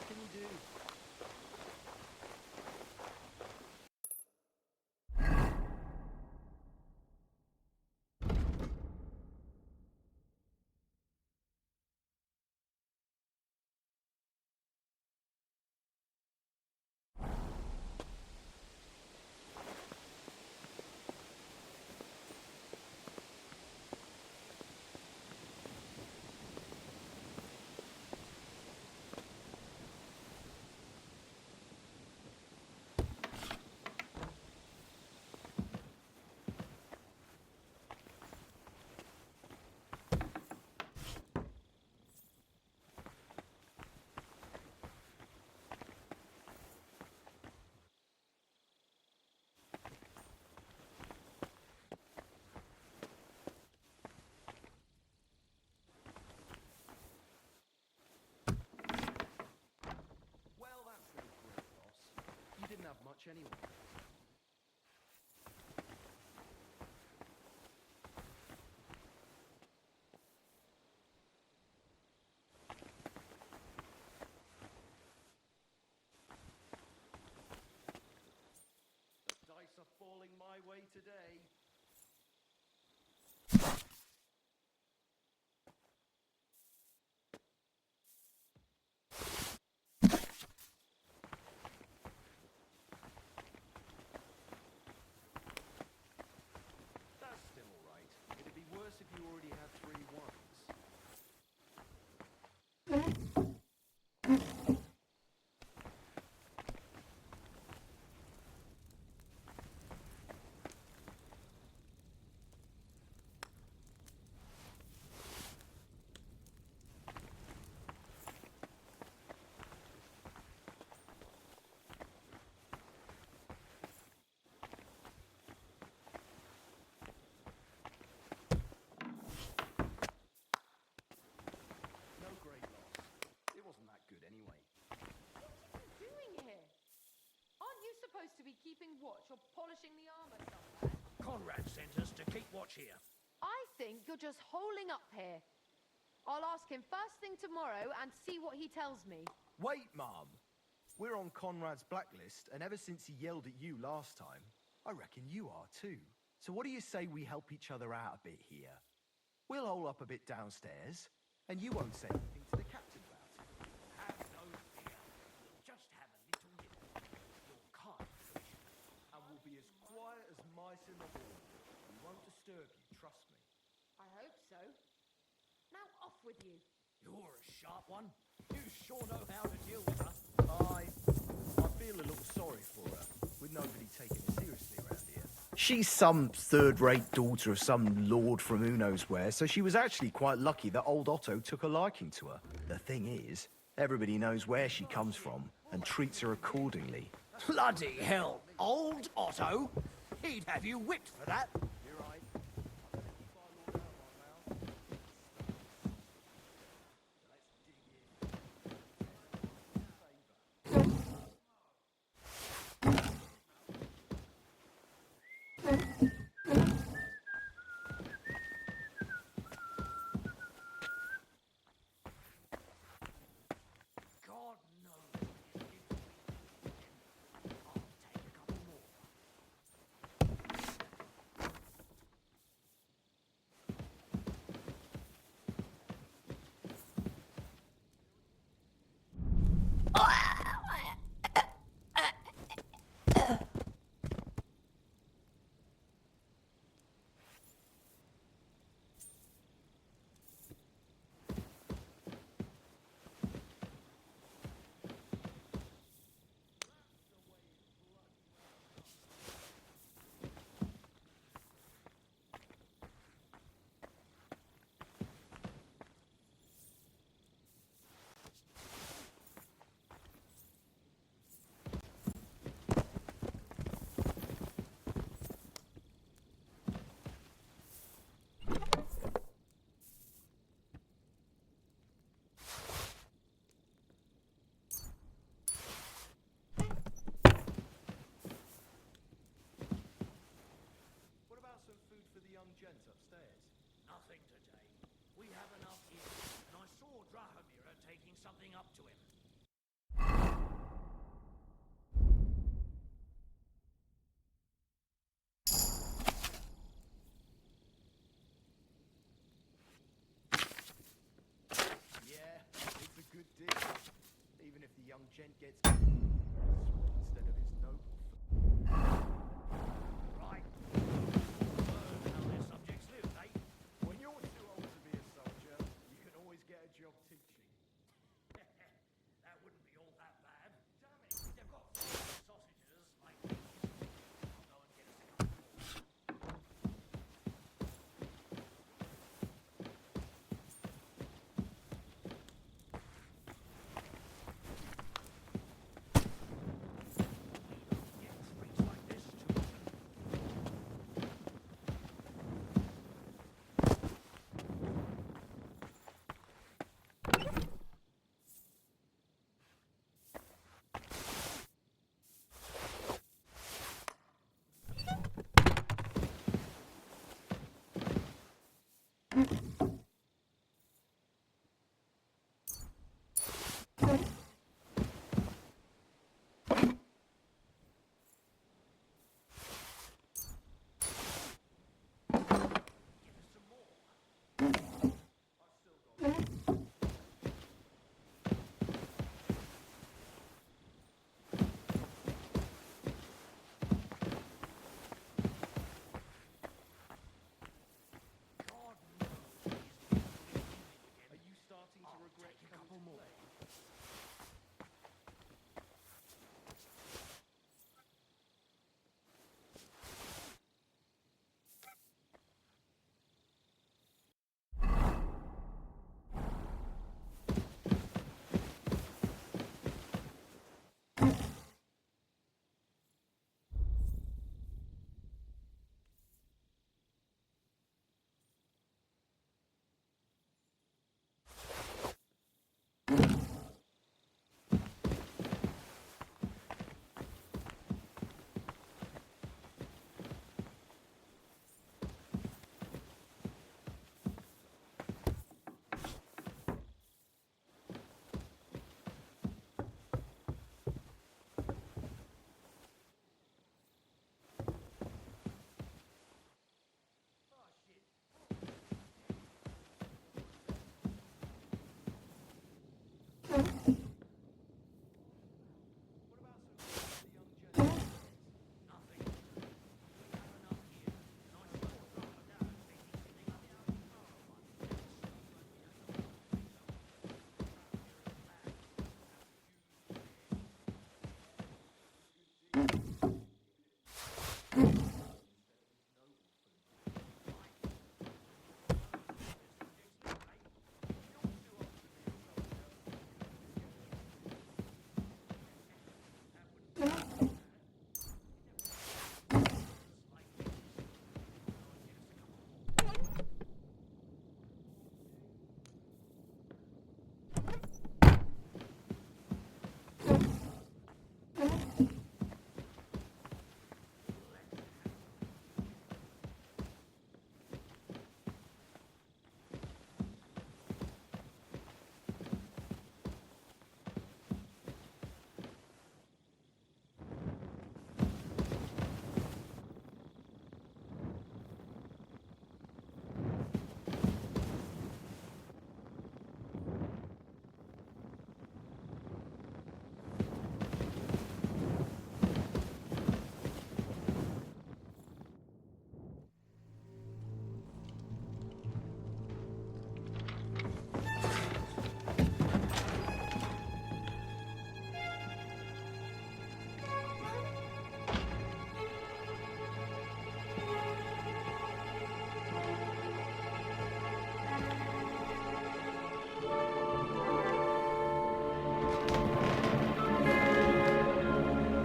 can you do? Well, that's no great loss. You didn't have much anyway. The dice are falling my way today. That's still alright. It'd be worse if you already had 3 ones. No great loss. It wasn't that good anyway. What are you doing here? Aren't you supposed to be keeping watch or polishing the armor somewhere? Conrad sent us to keep watch here. I think you're just holing up here. I'll ask him first thing tomorrow and see what he tells me. Wait, Mum. We're on Conrad's blacklist, and ever since he yelled at you last time, I reckon you are too. So what do you say we help each other out a bit here? We'll hole up a bit downstairs, and you won't say anything to the captain about it. Have no fear. We'll just have a little nip. Your kind, Commissioner. And we'll be as quiet as mice in the hall. We won't disturb you, trust me. I hope so. Now off with you. You're a sharp one. You sure know how to deal with her. I feel a little sorry for her, with nobody taking her seriously around here. She's some third-rate daughter of some lord from who knows where, so she was actually quite lucky that old Otto took a liking to her. The thing is, everybody knows where she comes from and treats her accordingly. Bloody hell. Old Otto? He'd have you whipped for that. You're right. I better keep our lord out of my mouth. Let's dig in. Favour. God knows what he's given me. I'll take a couple more. What about some food for the young gents upstairs? Nothing today. We have enough here. And I saw Drahomira taking something up to him. young gent gets instead of his noble. Right. Learn how their subjects live, eh? When you're too old to be a soldier, you can always get a job teaching. That wouldn't be all that bad. Damn it, if they've got sausages like these, I'll go and get us a couple more. Get things like this too often. Give us some more. God knows he's been again. Are you starting to I'll regret take a coming couple to more. play? Oh, shit. What about some young gentlemen? Nothing. We have enough here. Nice little drop of down. They think they got the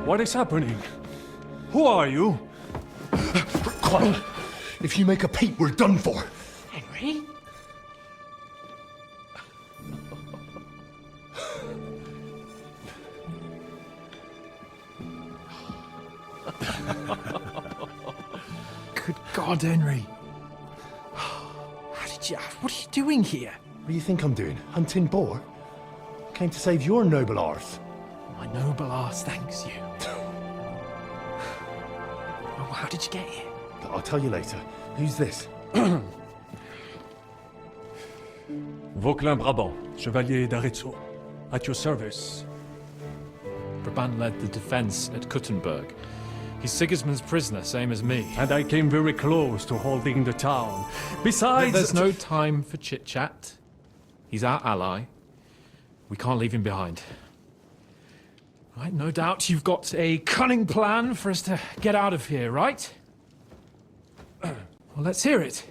What is happening? Who are you? Quiet. If you make a peep, we're done for. Henry? Good God, Henry. How did you... What are you doing here? What do you think I'm doing? Hunting boar? Came to save your noble arse. My noble arse thanks you. Oh, how did you get here? I'll tell you later. Who's this? Vauquelin Brabant, Chevalier d'Arezzo. At your service. Brabant led the defense at Kuttenberg. He's Sigismund's prisoner, same as me. And I came very close to holding the town. Besides... There's no time for chit-chat. He's our ally. We can't leave him behind. Right, no doubt you've got a cunning plan for us to get out of here, right? Well, let's hear it.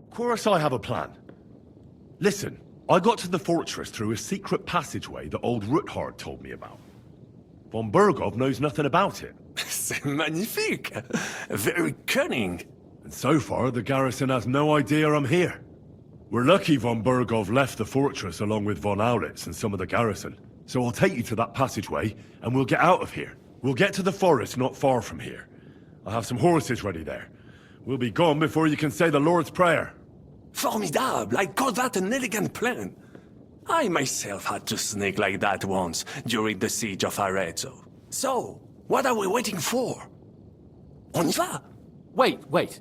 Of course I have a plan. Listen, I got to the fortress through a secret passageway that old Ruthard told me about. Von Bergov knows nothing about it. C'est magnifique! Very cunning. And so far, the garrison has no idea I'm here. We're lucky von Bergov left the fortress along with von Aulitz and some of the garrison. So I'll take you to that passageway, and we'll get out of here. We'll get to the forest not far from here. I have some horses ready there. We'll be gone before you can say the Lord's Prayer. Formidable! I call that an elegant plan. I myself had to sneak like that once during the siege of Arezzo. So, what are we waiting for? On y va! Wait.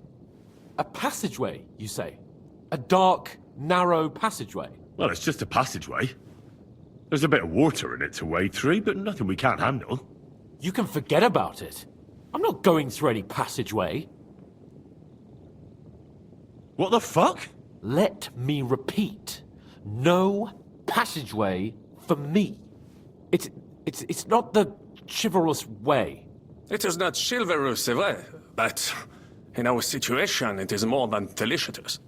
A passageway, you say? A dark, narrow passageway? Well, it's just a passageway. There's a bit of water in it to wade through, but nothing we can't handle. You can forget about it. I'm not going through any passageway. What the fuck? Let me repeat. No passageway for me. It's not the chivalrous way. It is not chivalrous, c'est vrai, but in our situation, it is more than delicious.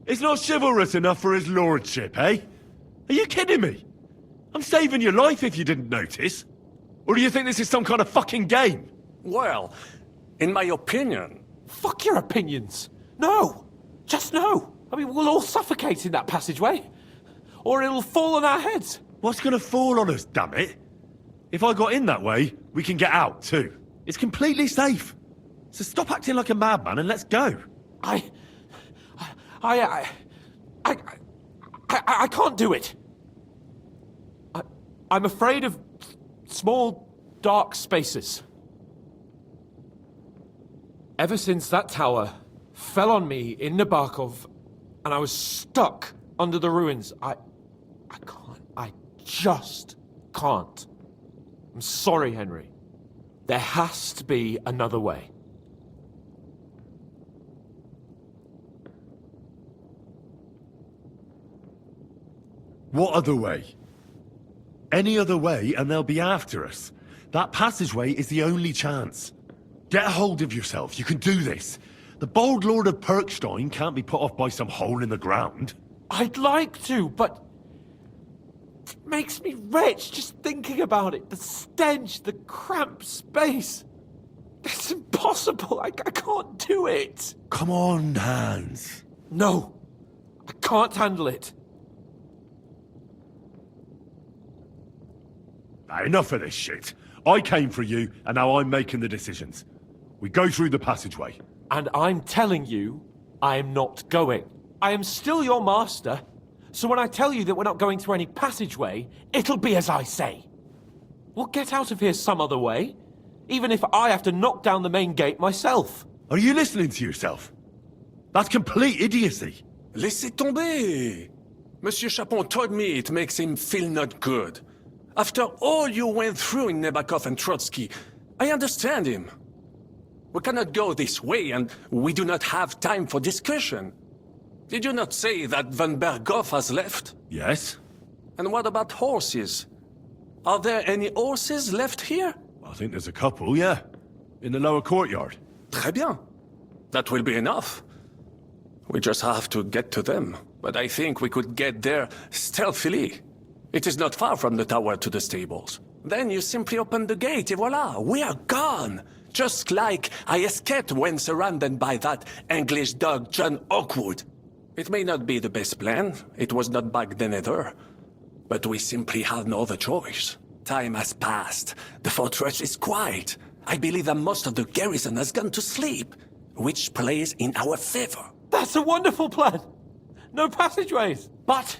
It's not chivalrous enough for his lordship, eh? Are you kidding me? I'm saving your life if you didn't notice. Or do you think this is some kind of fucking game? Well, in my opinion... Fuck your opinions. No. Just no. I mean, we'll all suffocate in that passageway. Or it'll fall on our heads. What's gonna fall on us, damn it? If I got in that way, we can get out, too. It's completely safe. So stop acting like a madman and let's go. I can't do it. I'm afraid of small, dark spaces. Ever since that tower fell on me in Nabokov, and I was stuck under the ruins, I can't. I just can't. I'm sorry, Henry. There has to be another way. What other way? Any other way and they'll be after us. That passageway is the only chance. Get a hold of yourself, you can do this. The bold Lord of Perkstein can't be put off by some hole in the ground. I'd like to, but it makes me wretched just thinking about it. The stench, the cramped space. It's impossible. I can't do it. Come on, Hans. No, I can't handle it. Now, enough of this shit. I came for you, and now I'm making the decisions. We go through the passageway. And I'm telling you, I am not going. I am still your master, so when I tell you that we're not going through any passageway, it'll be as I say. We'll get out of here some other way, even if I have to knock down the main gate myself. Are you listening to yourself? That's complete idiocy. Laissez tomber! Monsieur Chapon told me it makes him feel not good. After all you went through in Nabokov and Trotsky, I understand him. We cannot go this way, and we do not have time for discussion. Did you not say that Van Berghoff has left? Yes? And what about horses? Are there any horses left here? I think there's a couple, yeah. In the lower courtyard. Très bien. That will be enough. We just have to get to them. But I think we could get there stealthily. It is not far from the tower to the stables. Then you simply open the gate, et voila, we are gone! Just like I escaped when surrounded by that English dog John Oakwood. It may not be the best plan, it was not back then either. But we simply have no other choice. Time has passed, the fortress is quiet. I believe that most of the garrison has gone to sleep, which plays in our favor. That's a wonderful plan! No passageways! But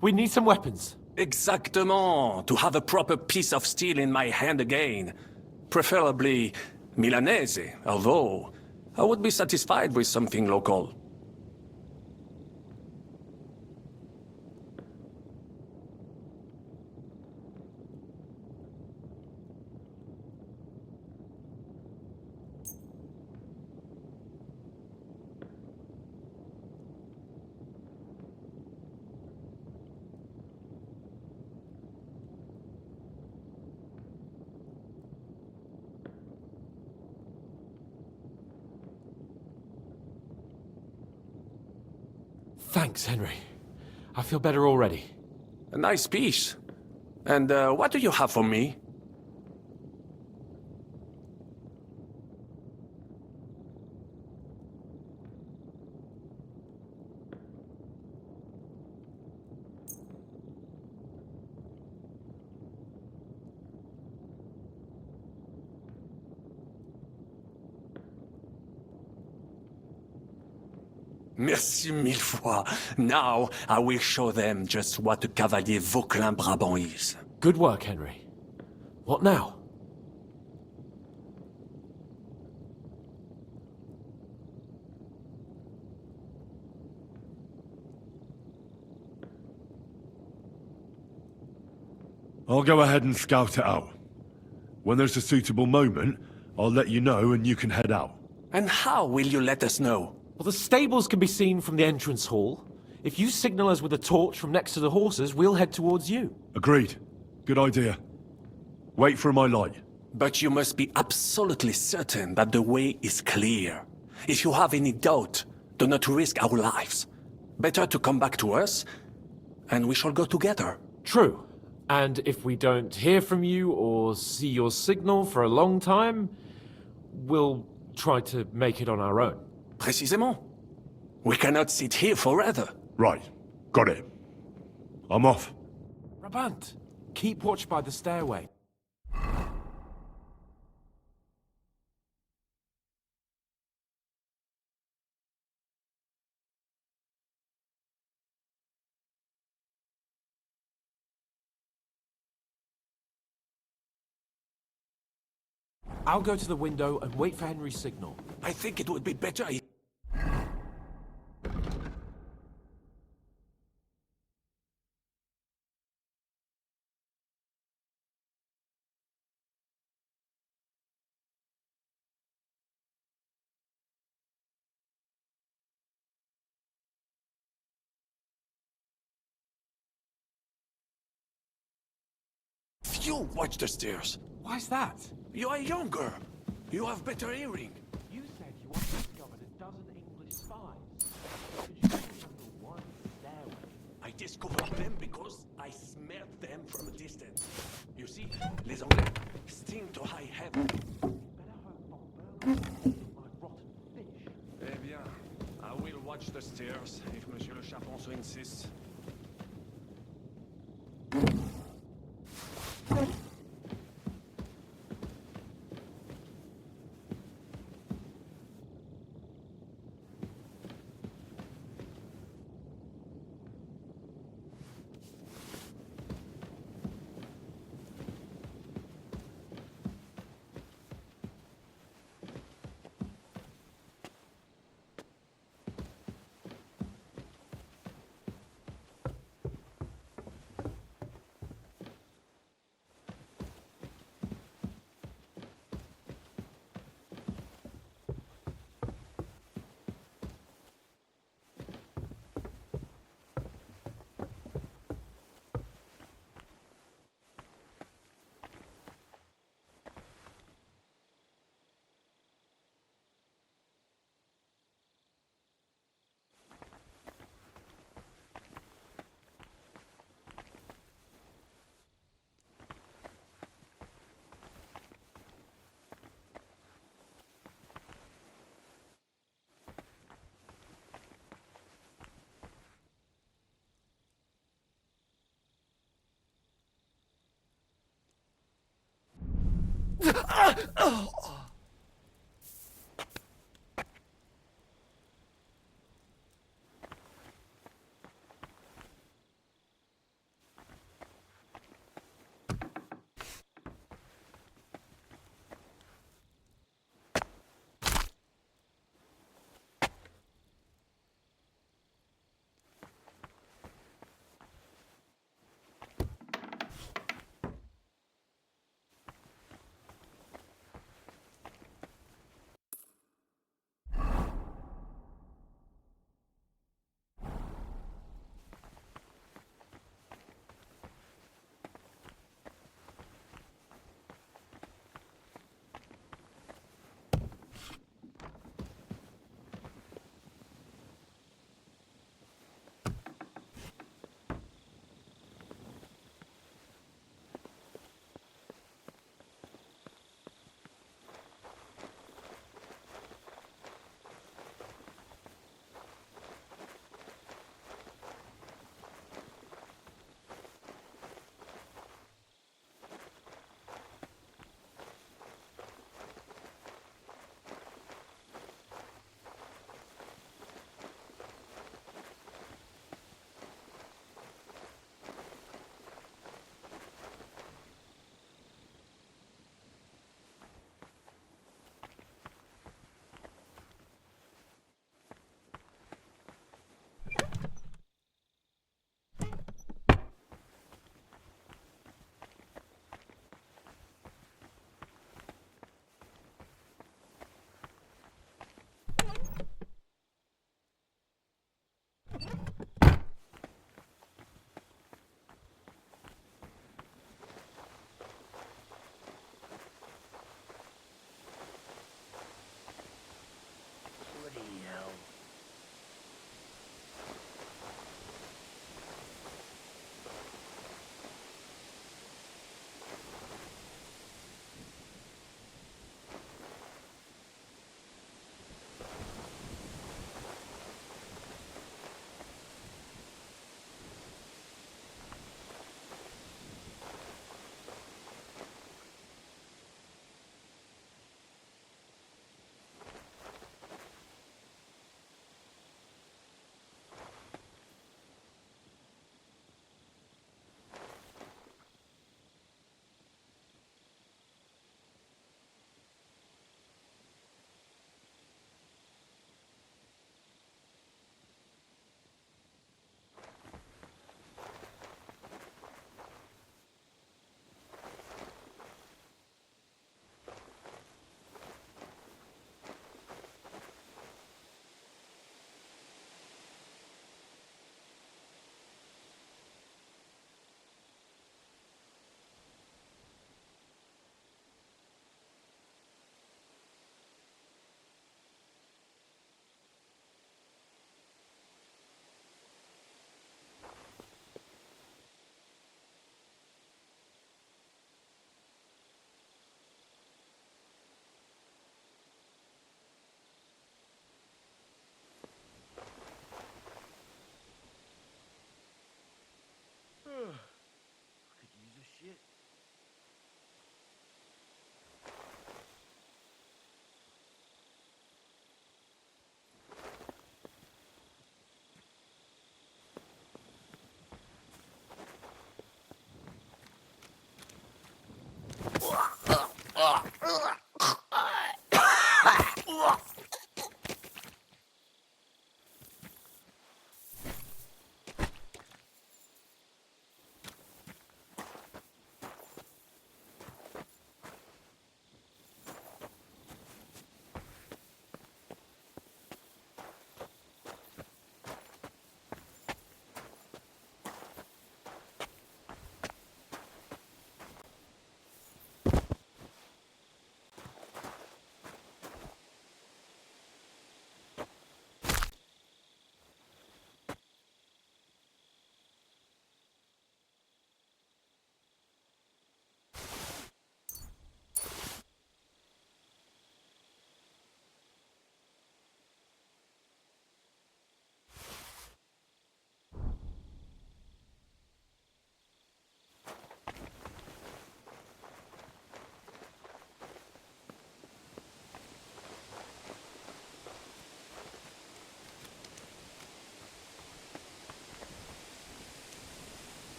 we need some weapons. Exactement, to have a proper piece of steel in my hand again. Preferably Milanese, although I would be satisfied with something local. Thanks, Henry. I feel better already. A nice piece. And what do you have for me? Merci mille fois. Now I will show them just what a Cavalier Vauquelin Brabant is. Good work, Henry. What now? I'll go ahead and scout it out. When there's a suitable moment, I'll let you know and you can head out. And how will you let us know? Well, the stables can be seen from the entrance hall. If you signal us with a torch from next to the horses, we'll head towards you. Agreed. Good idea. Wait for my light. But you must be absolutely certain that the way is clear. If you have any doubt, do not risk our lives. Better to come back to us, and we shall go together. True. And if we don't hear from you or see your signal for a long time, we'll try to make it on our own. Précisément. We cannot sit here forever. Right. Got it. I'm off. Rabant, keep watch by the stairway. I'll go to the window and wait for Henry's signal. I think it would be better if... You watch the stairs. Why's that? You are younger. You have better hearing. You said you wanted to discover a dozen English spies. Did you handle one stairway? I discovered them because I smelled them from a distance. You see, les Anglais sting to high heaven. Better hope Von Berg my rotten fish. Eh bien, I will watch the stairs if Monsieur le Chapon so insists.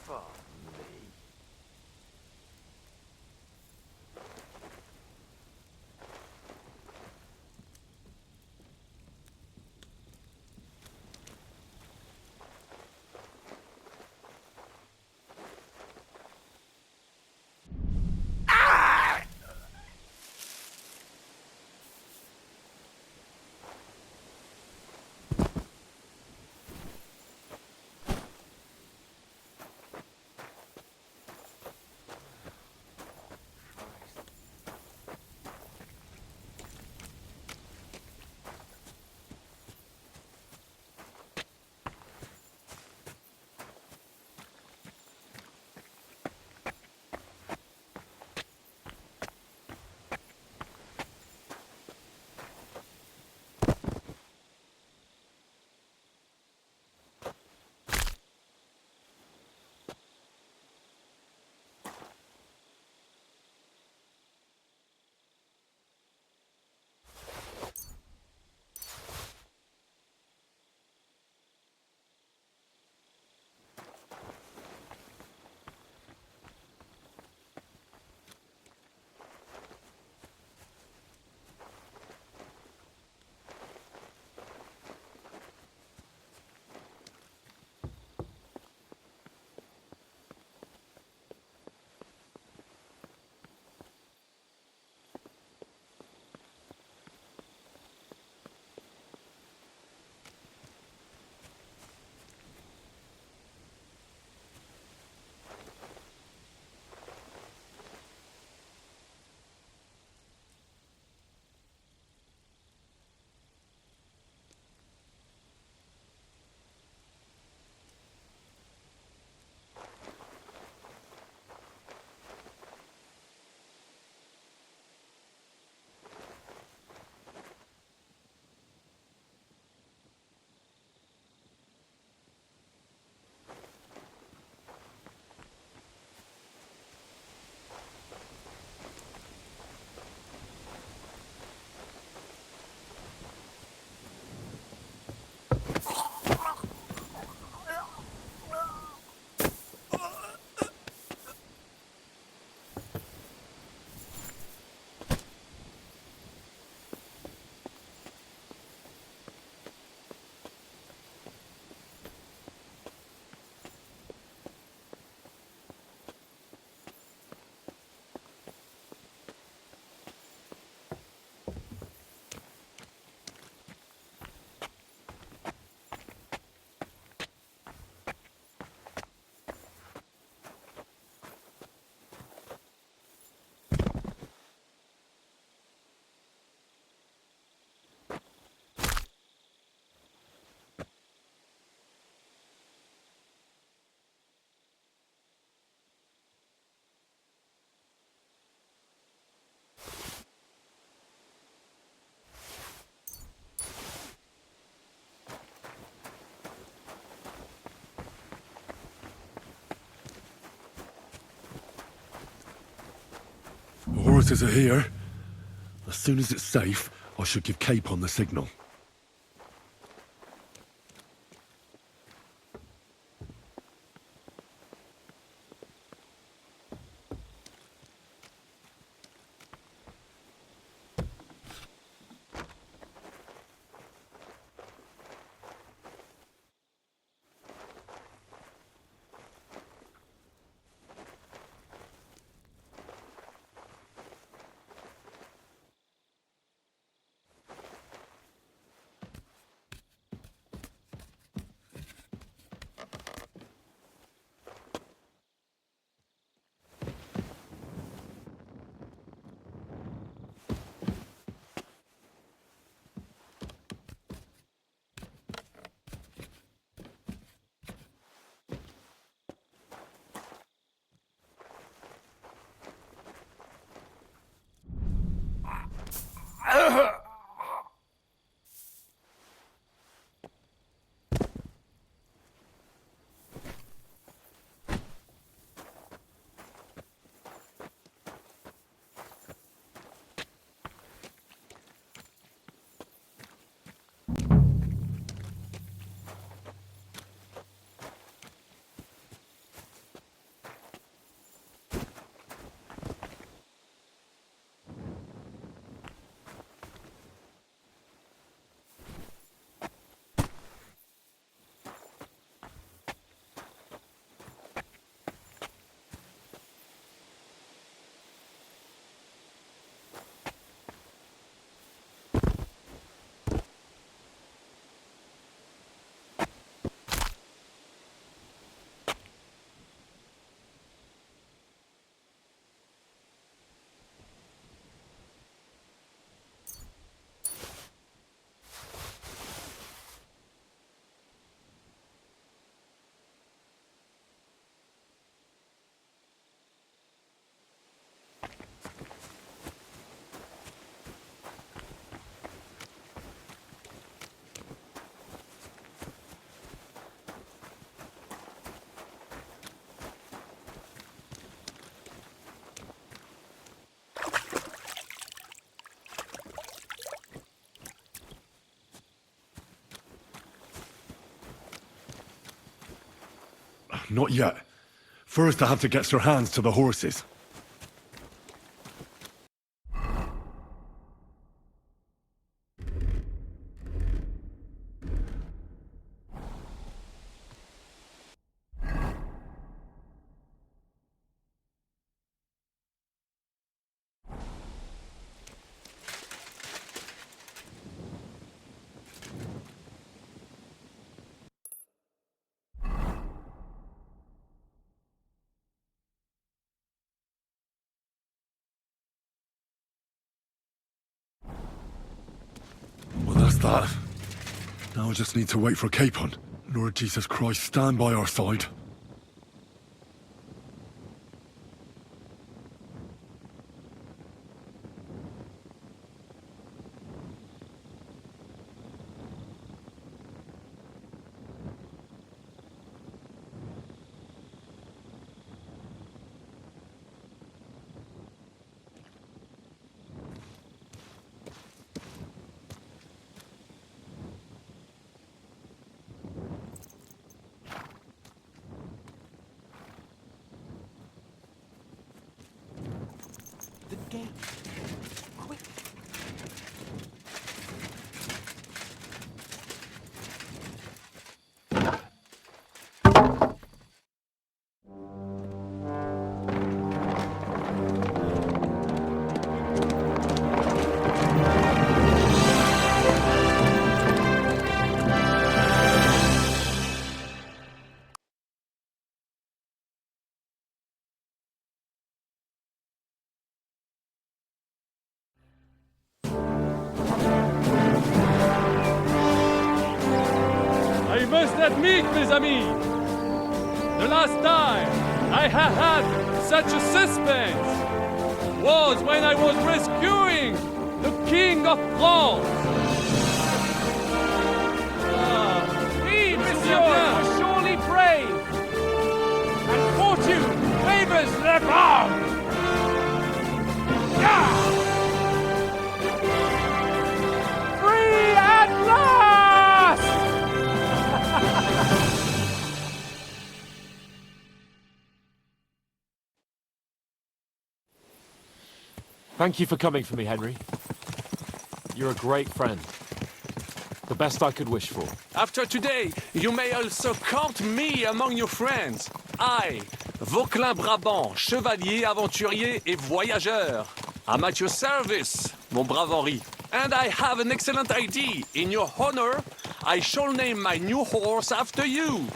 Fuck me. forces are here. As soon as it's safe, I should give Capon the signal. Not yet. First, I have to get Sir Hans to the horses. Well, that's that. Now I just need to wait for Capon. Lord Jesus Christ, stand by our side. I must admit, mes amis, the last time I have had such a suspense was when I was rescuing the King of France. We, monsieur, are surely brave, and fortune favors the bold. Yeah! Thank you for coming for me, Henry. You're a great friend. The best I could wish for. After today, you may also count me among your friends. I, Vauquelin Brabant, chevalier, aventurier et voyageur. I'm at your service, mon brave Henri. And I have an excellent idea. In your honor, I shall name my new horse after you.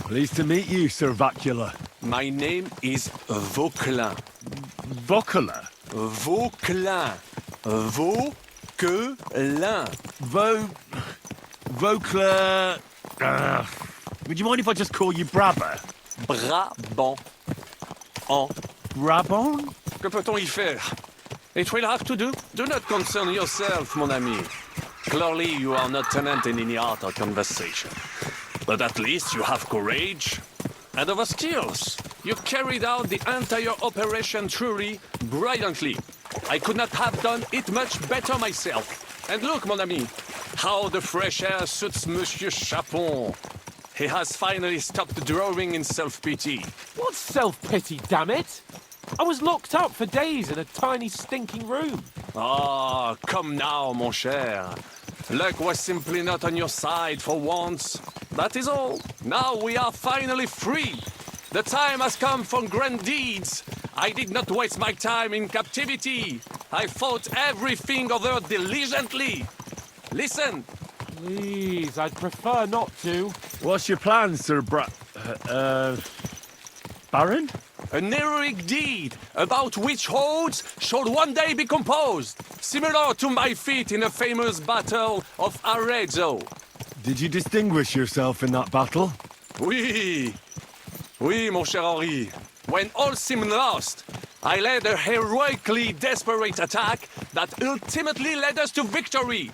Pleased to meet you, Sir Vacula. My name is Vauquelin. Vocula? Vauquelin. Vauquelin. Vocla... would you mind if I just call you Brabber? Brabant. En. Brabant? Que peut-on y faire? It will have to do. Do not concern yourself, mon ami. Clearly, you are not tenant in any art or conversation. But at least you have courage and other skills. You carried out the entire operation truly brilliantly. I could not have done it much better myself. And look, mon ami, how the fresh air suits Monsieur Chapon. He has finally stopped drawing in self-pity. What self-pity, damn it? I was locked up for days in a tiny stinking room. Ah, come now, mon cher. Luck was simply not on your side for once. That is all. Now we are finally free. The time has come for grand deeds. I did not waste my time in captivity. I fought everything over diligently. Listen. Please, I'd prefer not to. What's your plan, Sir Baron? An heroic deed about which odes shall one day be composed, similar to my feat in a famous battle of Arezzo. Did you distinguish yourself in that battle? Oui, mon cher Henri. When all seemed lost, I led a heroically desperate attack that ultimately led us to victory.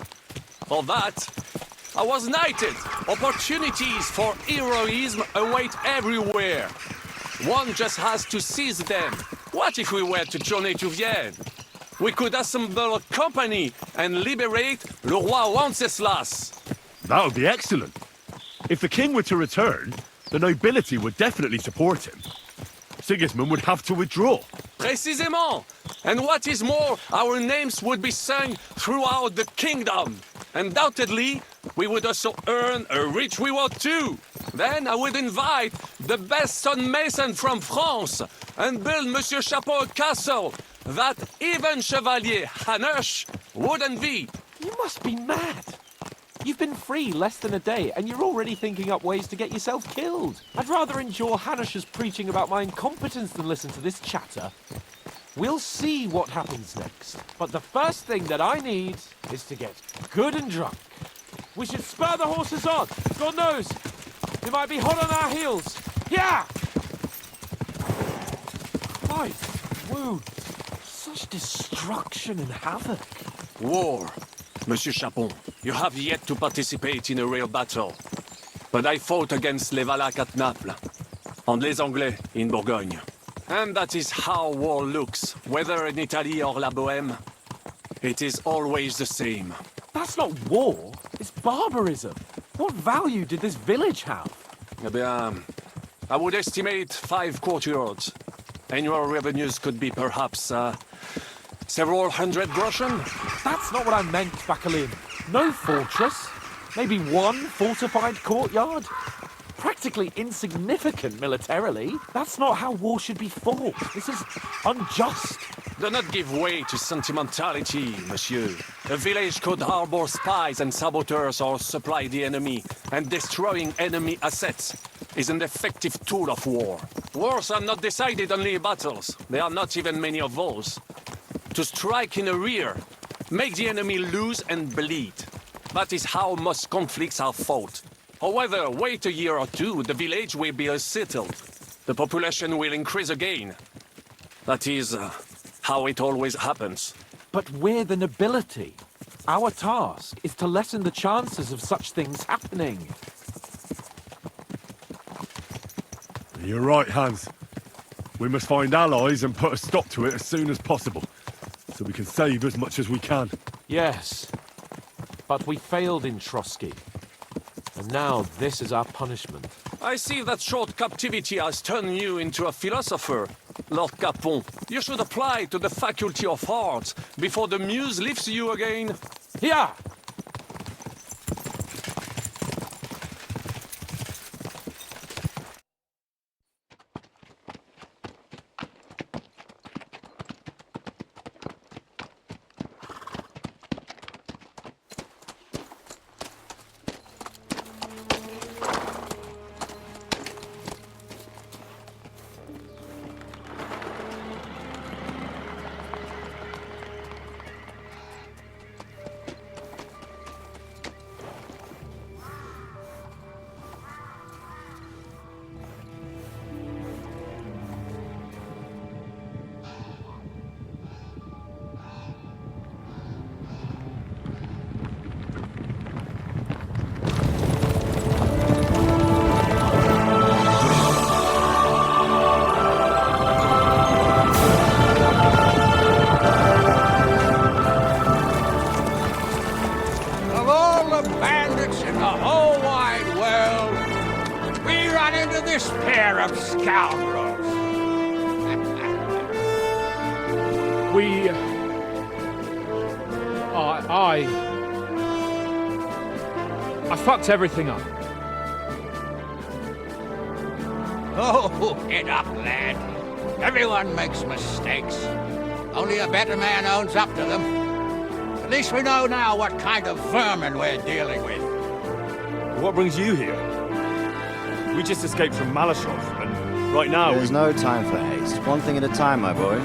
For that, I was knighted. Opportunities for heroism await everywhere. One just has to seize them. What if we were to journey to Vienne? We could assemble a company and liberate Le Roi Wenceslas. That would be excellent. If the king were to return, the nobility would definitely support him. Sigismund would have to withdraw. Précisément. And what is more, our names would be sung throughout the kingdom. Undoubtedly, we would also earn a rich reward too. Then I would invite the best stonemason from France and build Monsieur Chapeau a castle that even Chevalier Hanush would envy. You must be mad. You've been free less than a day, and you're already thinking up ways to get yourself killed. I'd rather endure Hanush's preaching about my incompetence than listen to this chatter. We'll see what happens next. But the first thing that I need is to get good and drunk. We should spur the horses on. God knows, we might be hot on our heels. Yeah! Christ, wounds. Such destruction and havoc. War. Monsieur Chapon, you have yet to participate in a real battle. But I fought against les Valaques at Naples, and les Anglais in Bourgogne. And that is how war looks, whether in Italy or La Bohème. It is always the same. That's not war, it's barbarism. What value did this village have? Eh bien, I would estimate 5 courtyards. Annual revenues could be perhaps, several hundred groschen. That's not what I meant, Bakalin. No fortress. Maybe one fortified courtyard. Practically insignificant militarily. That's not how war should be fought. This is unjust. Do not give way to sentimentality, monsieur. A village could harbor spies and saboteurs or supply the enemy, and destroying enemy assets is an effective tool of war. Wars are not decided only in battles. There are not even many of those. To strike in the rear, make the enemy lose and bleed. That is how most conflicts are fought. However, wait a year or two, the village will be settled. The population will increase again. That is how it always happens. But we're the nobility. Our task is to lessen the chances of such things happening. You're right, Hans. We must find allies and put a stop to it as soon as possible, so we can save as much as we can. Yes, but we failed in Trotsky. And now this is our punishment. I see that short captivity has turned you into a philosopher. Lord Capon, you should apply to the Faculty of Arts before the muse lifts you again. Yeah. Of all the bandits in the whole wide world, we run into this pair of scoundrels. We. I fucked everything up. Oh, get up, lad. Everyone makes mistakes. Only a better man owns up to them. At least we know now what kind of vermin we're dealing with. What brings you here? We just escaped from Malashov, and right now There's no time for haste. One thing at a time, my boy.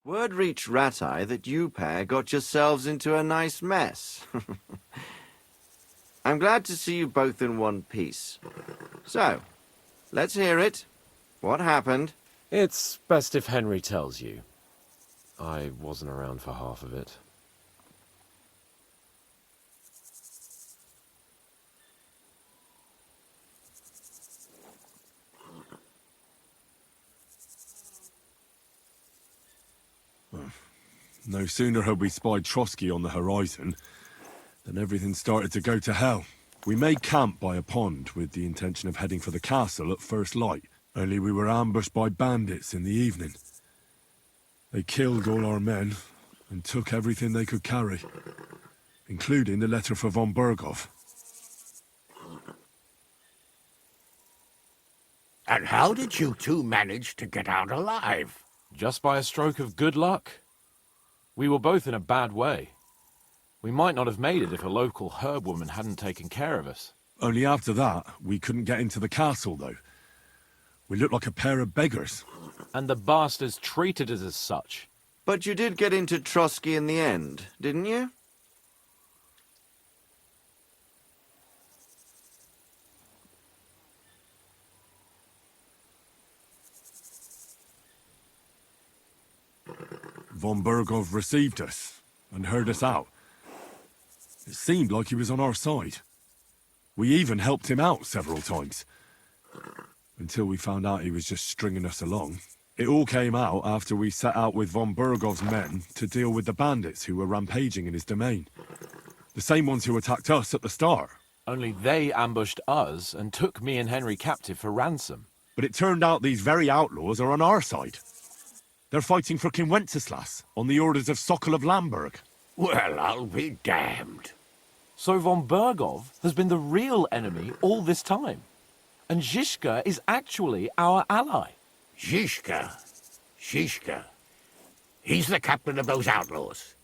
Word reached Rat-Eye that you pair got yourselves into a nice mess. I'm glad to see you both in one piece. So, let's hear it. What happened? It's best if Henry tells you. I wasn't around for half of it. no sooner had we spied Trotsky on the horizon than everything started to go to hell. We made camp by a pond with the intention of heading for the castle at first light, only we were ambushed by bandits in the evening. They killed all our men and took everything they could carry, including the letter for von Berghoff. And how did you two manage to get out alive? Just by a stroke of good luck. We were both in a bad way. We might not have made it if a local herb woman hadn't taken care of us. Only after that, we couldn't get into the castle, though. We looked like a pair of beggars. And the bastards treated us as such. But you did get into Trotsky in the end, didn't you? Von Berghoff received us and heard us out. It seemed like he was on our side. We even helped him out several times. Until we found out he was just stringing us along. It all came out after we set out with von Berghoff's men to deal with the bandits who were rampaging in his domain. The same ones who attacked us at the start. Only they ambushed us and took me and Henry captive for ransom. But it turned out these very outlaws are on our side. They're fighting for King Wenceslas on the orders of Sokol of Lamberg. Well, I'll be damned. So von Berghoff has been the real enemy all this time. And Zhishka is actually our ally. Zhishka. Zhishka. He's the captain of those outlaws.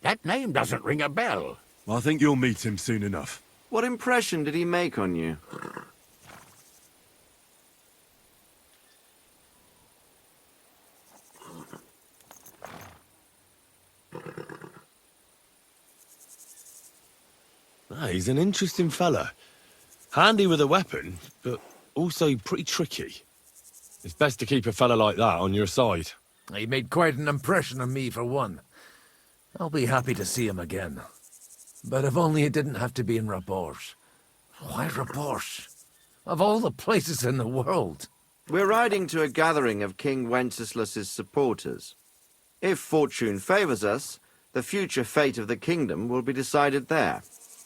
That name doesn't ring a bell. I think you'll meet him soon enough. What impression did he make on you? He's an interesting fella. Handy with a weapon, but also pretty tricky. It's best to keep a fella like that on your side. He made quite an impression on me, for one. I'll be happy to see him again. But if only it didn't have to be in Rapport. Why Rapport? Of all the places in the world. We're riding to a gathering of King Wenceslas's supporters. If fortune favors us, the future fate of the kingdom will be decided there.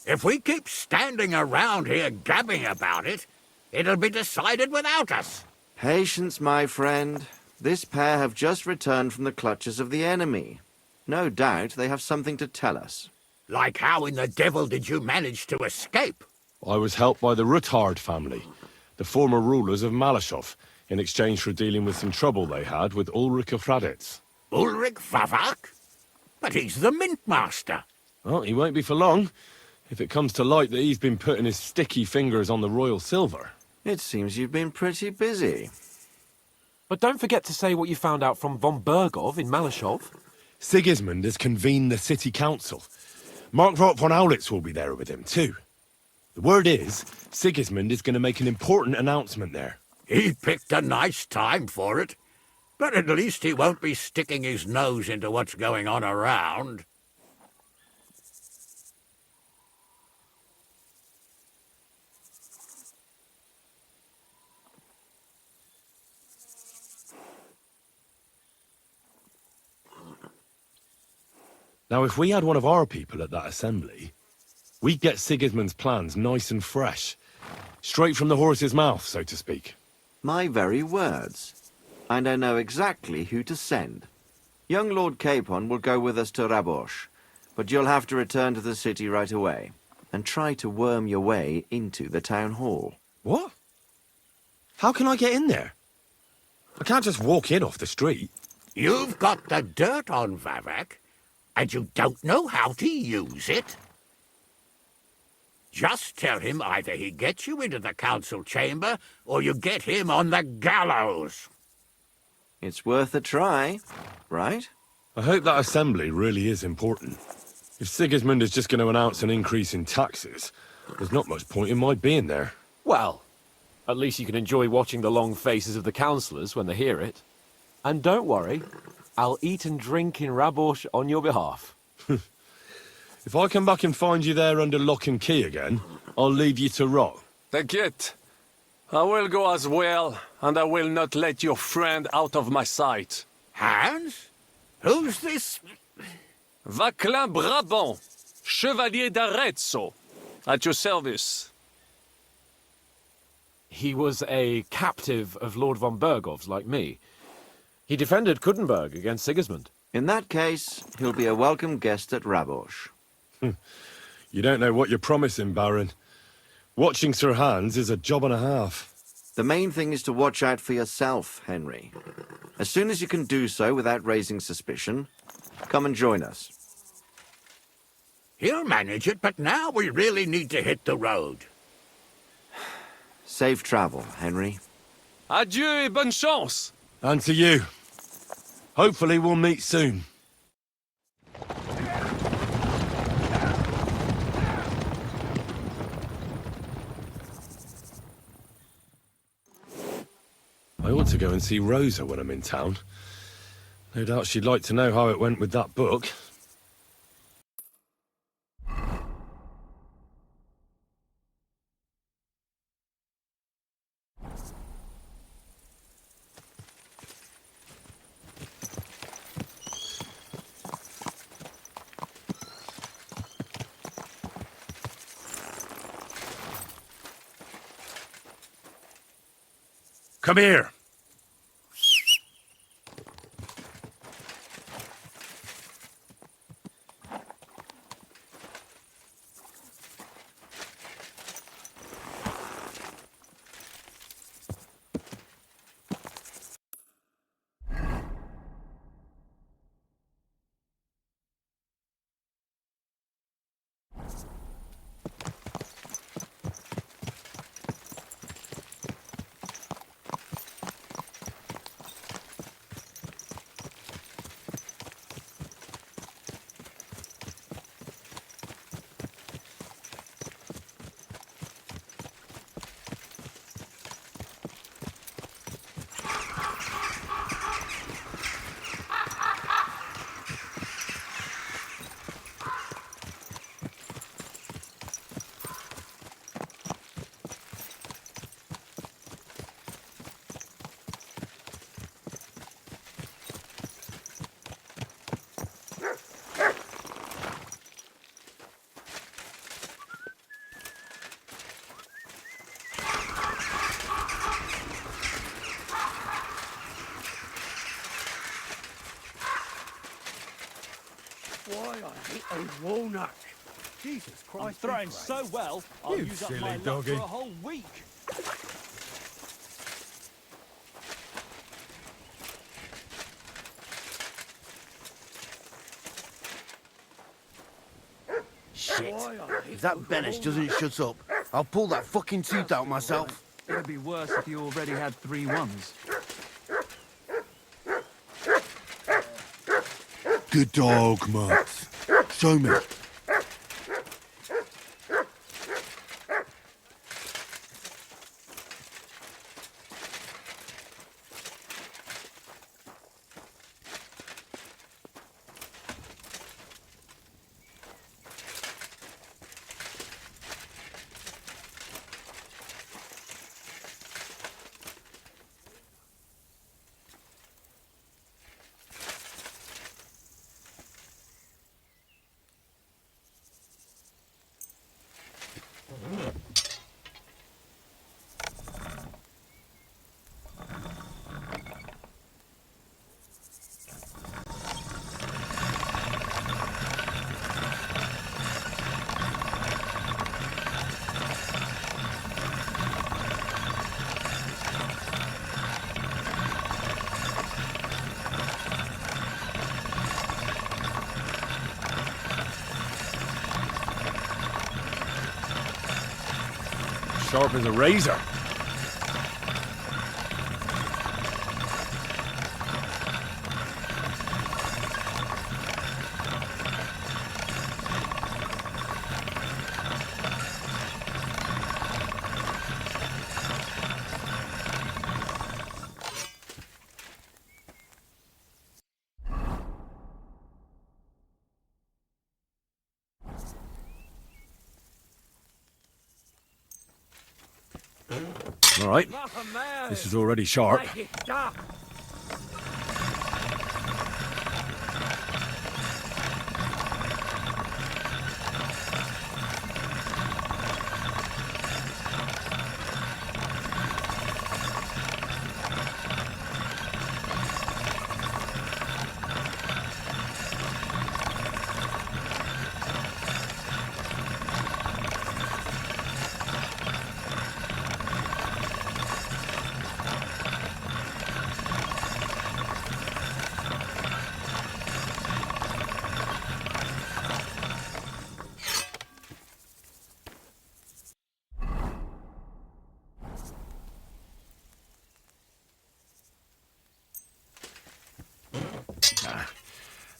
If we keep standing around here gabbing about it, It'll be decided without us. Patience, my friend. This pair have just returned from the clutches of the enemy. No doubt they have something to tell us. Like how in the devil did you manage to escape? I was helped by the Ruthard family, the former rulers of Malashov, in exchange for dealing with some trouble they had with Ulrich of Raditz. Ulrich Favak? But he's the mint master. Well, he won't be for long, if it comes to light that he's been putting his sticky fingers on the royal silver. It seems you've been pretty busy. But don't forget to say what you found out from von Bergov in Malashov. Sigismund has convened the city council. Markvart von Aulitz will be there with him, too. The word is, Sigismund is going to make an important announcement there. He picked a nice time for it. But at least he won't be sticking his nose into what's going on around. Now, if we had one of our people at that assembly, we'd get Sigismund's plans nice and fresh. Straight from the horse's mouth, so to speak. My very words. And I know exactly who to send. Young Lord Capon will go with us to Rabosh, but you'll have to return to the city right away, and try to worm your way into the town hall. What? How can I get in there? I can't just walk in off the street. You've got the dirt on Vavak, and you don't know how to use it? Just tell him either he gets you into the council chamber, or you get him on the gallows. It's worth a try, right? I hope that assembly really is important. If Sigismund is just going to announce an increase in taxes, there's not much point in my being there. Well, at least you can enjoy watching the long faces of the councillors when they hear it. And don't worry, I'll eat and drink in Rabosh on your behalf. If I come back and find you there under lock and key again, I'll leave you to rot. T'inquiète. I will go as well, and I will not let your friend out of my sight. Hans? Who's this? Vaclin Brabant, Chevalier d'Arezzo, at your service. He was a captive of Lord von Bergov's, like me. He defended Kuddenberg against Sigismund. In that case, he'll be a welcome guest at Rabosh. You don't know what you're promising, Baron. Watching Sir Hans is a job and a half. The main thing is to watch out for yourself, Henry. As soon as you can do so without raising suspicion, come and join us. He'll manage it, but now we really need to hit the road. Safe travel, Henry. Adieu et bonne chance. And to you. Hopefully we'll meet soon. I ought to go and see Rosa when I'm in town. No doubt she'd like to know how it went with that book. Come here. I hate a walnut. Jesus Christ. I'm throwing so well, I'll You use up silly my luck doggy. for a whole week. Shit. If that Benesh doesn't shut up, I'll pull that fucking tooth out myself. It'd be worse if you already had 3 ones. Good dog, Mutz. Show me. Sharp as a razor. All right. This is already sharp.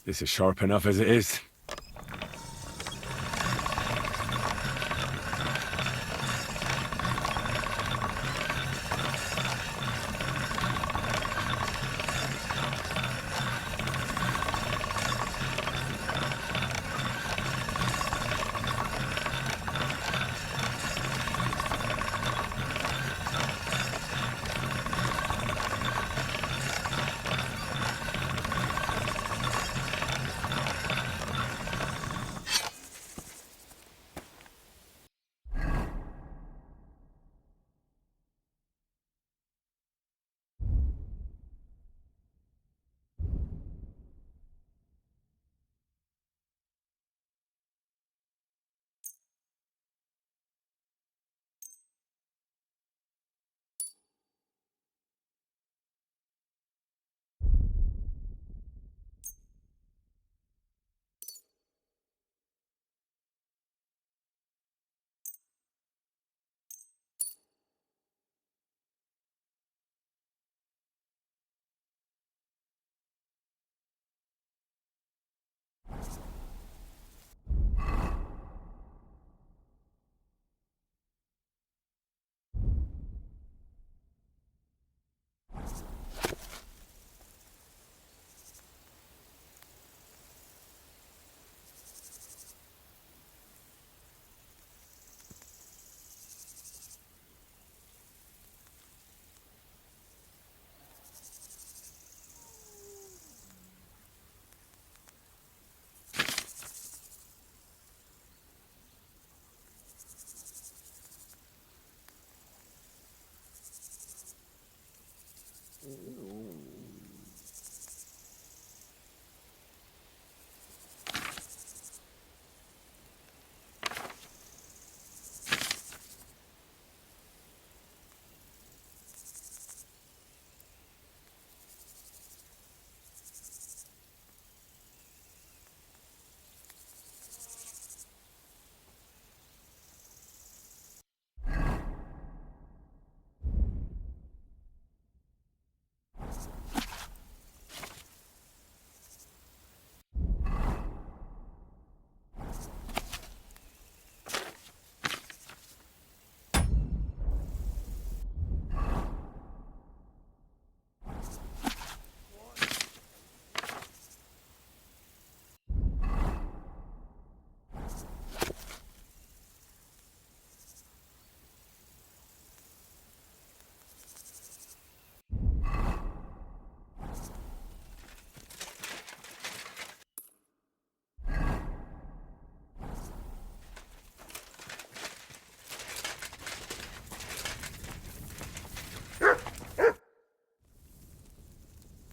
This is sharp enough as it is.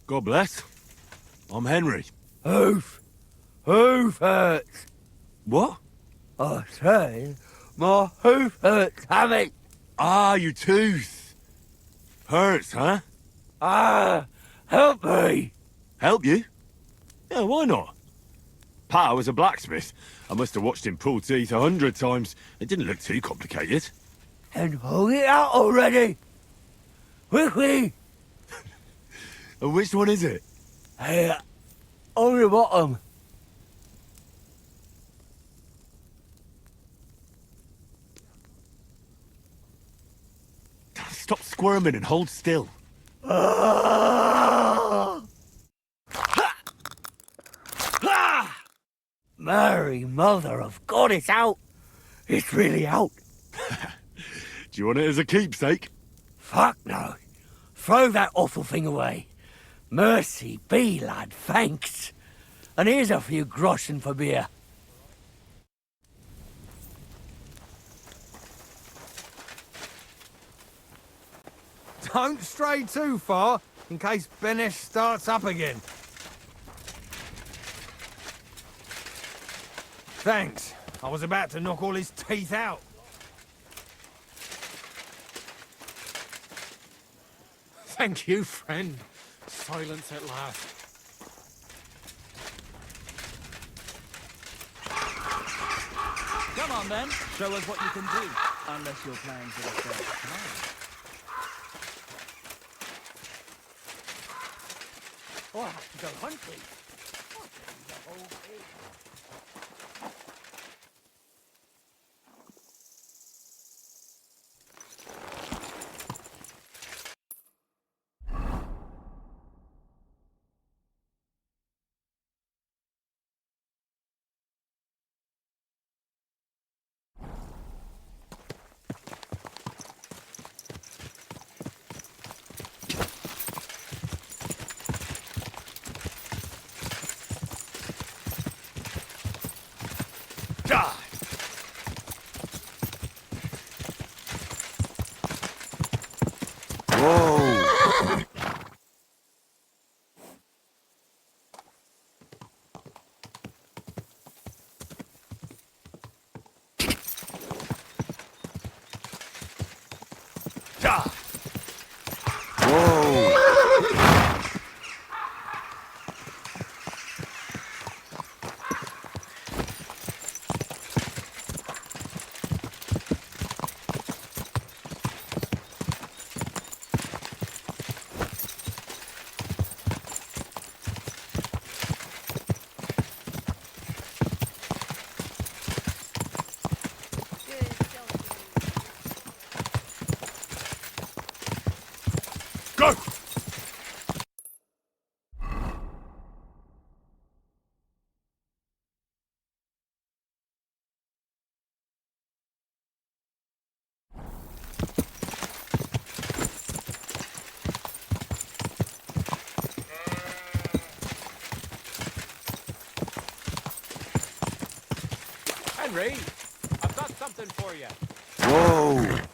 God bless. I'm Henry. Hoof hurts. What? I say, my hoof hurts, Hammy. Ah, your tooth. Hurts, huh? Ah, help me. Help you? Yeah, why not? Pa was a blacksmith. I must have watched him pull teeth 100 times. It didn't look too complicated. And pull it out already. Quickly. And which one is it? Hey, on the bottom. Stop squirming and hold still. Mary, mother of God, it's out. It's really out. Do you want it as a keepsake? Fuck no. Throw that awful thing away. Mercy be, lad, thanks. And here's a few groschen for beer. Don't stray too far, in case Benesh starts up again. Thanks. I was about to knock all his teeth out. Thank you, friend. Silence at last. Come on then, show us what you can do. Unless you're playing for the first time. Oh, I have to go hunting. I'll tell you the whole thing. Go! Henry, I've got something for you. Whoa!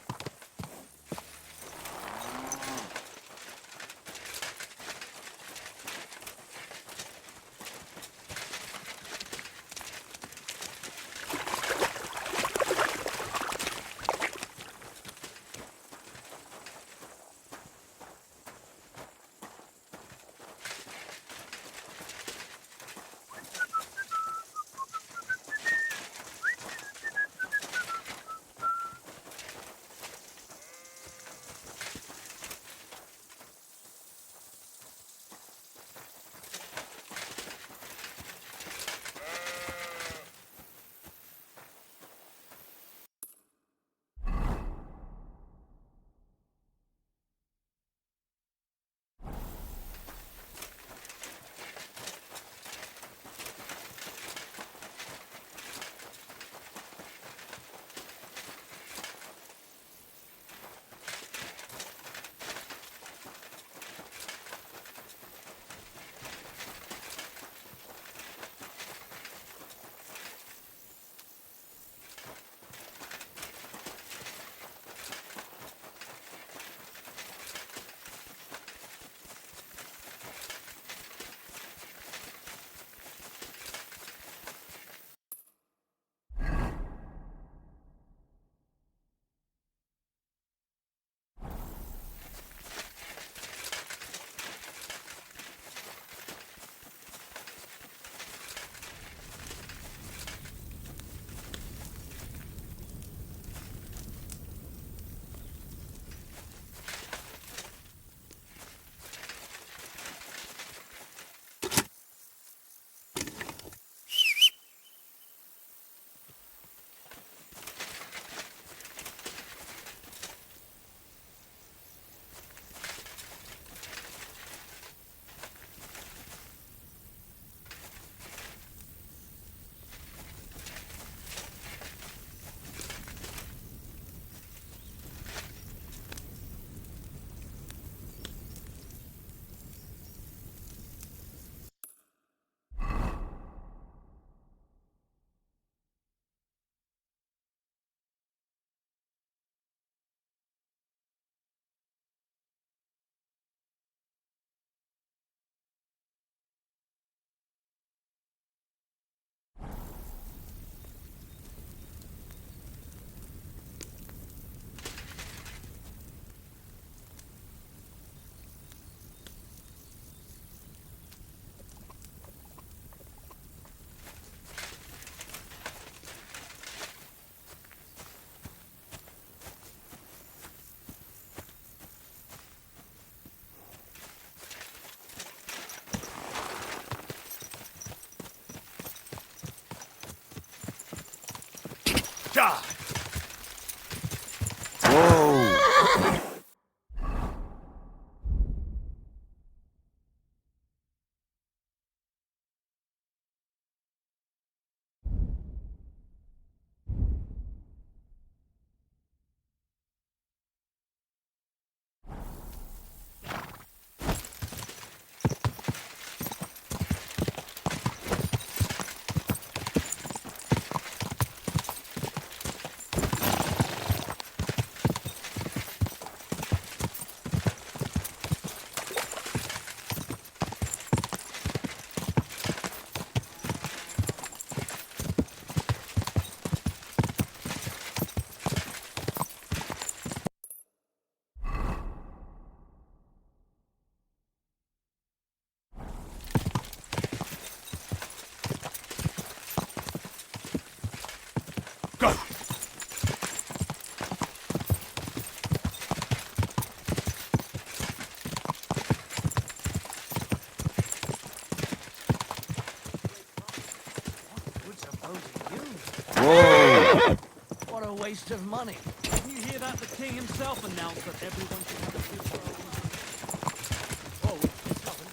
Whoa! Whoa! What a waste of money. Didn't you hear that? The king himself announced that everyone should have a few throws. Oh, it's nothing.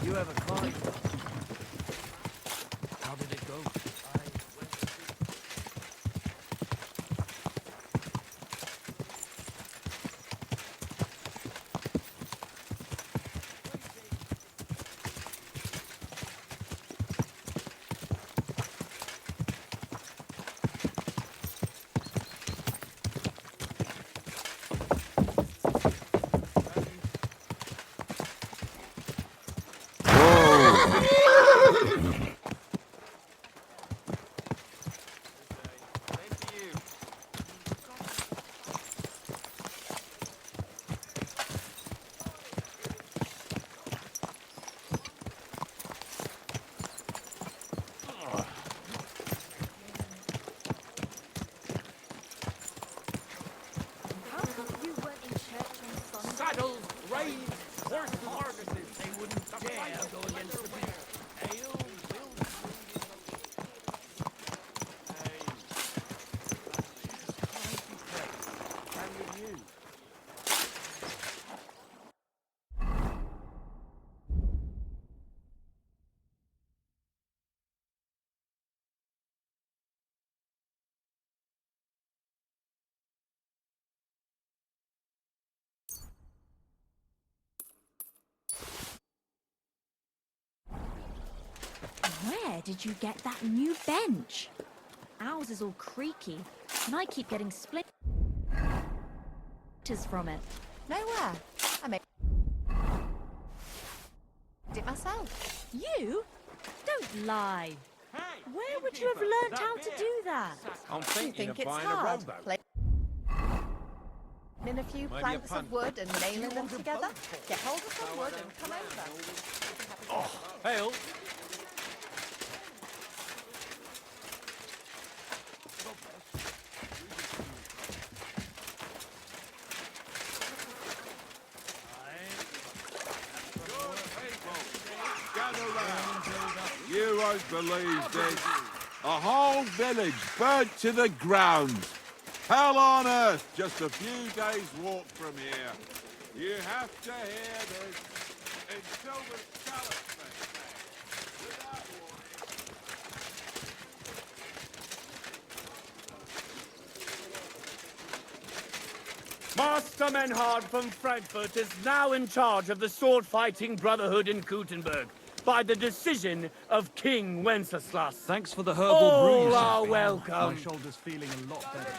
You have a client. How did it go? Saddles, reins, horses, harnesses. They wouldn't dare go against the bear. Ale will Where did you get that new bench? Ours is all creaky, and I keep getting splinters from it. Nowhere. I made it myself. You? Don't lie. Where would you have learnt how to do that? I'm You think thinking of it's buying a hard? rowboat. In a few planks of wood and nailing them together? Get hold of some wood and come over. Hail! You won't believe this. A whole village burnt to the ground. Hell on earth, just a few days' walk from here. You have to hear this. In Silver without warning. Master Menhard from Frankfurt is now in charge of the sword-fighting brotherhood in Gutenberg by the decision of King Wenceslas. Thanks for the herbal All breeze. are welcome. My shoulder's feeling a lot better.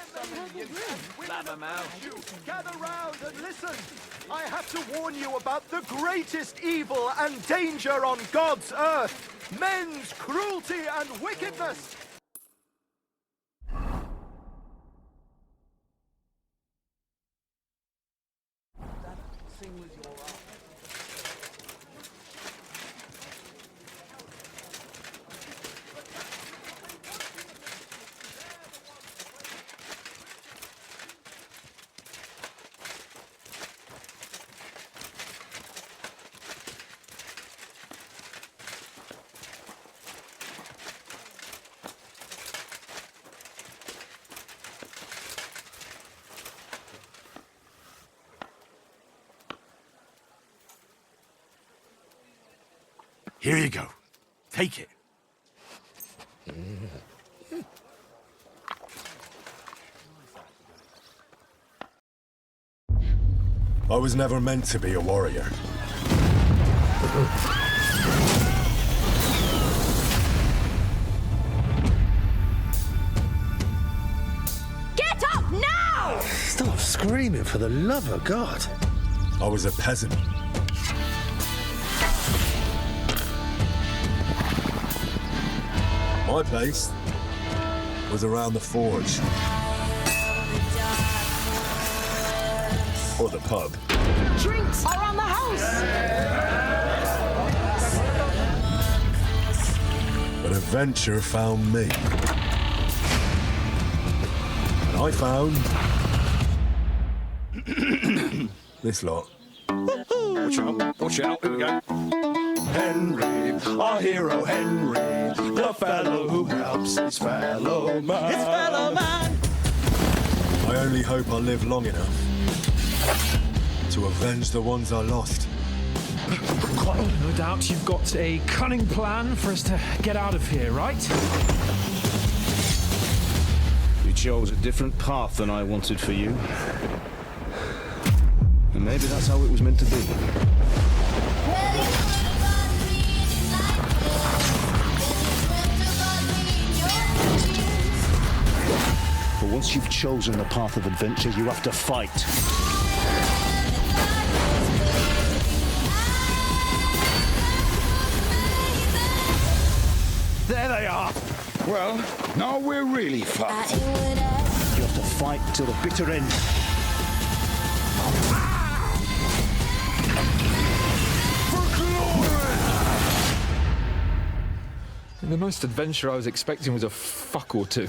Gather round and listen. I have to warn you about the greatest evil and danger on God's earth. Men's cruelty and wickedness. Here you go. Take it. I was never meant to be a warrior. Get up now! Stop screaming, for the love of God. I was a peasant. My place was around the forge. Or the pub. Drinks around the house! But adventure found me. And I found... this lot. Watch out, watch out, here we go. Henry, our hero Henry, the fellow who helps his fellow man. His fellow man. I only hope I live long enough to avenge the ones I lost. No doubt you've got a cunning plan for us to get out of here, right? You chose a different path than I wanted for you. And maybe that's how it was meant to be. But once you've chosen the path of adventure, you have to fight. There they are. Well, now we're really fucked. You have to fight till the bitter end. The most adventure I was expecting was a fuck or two.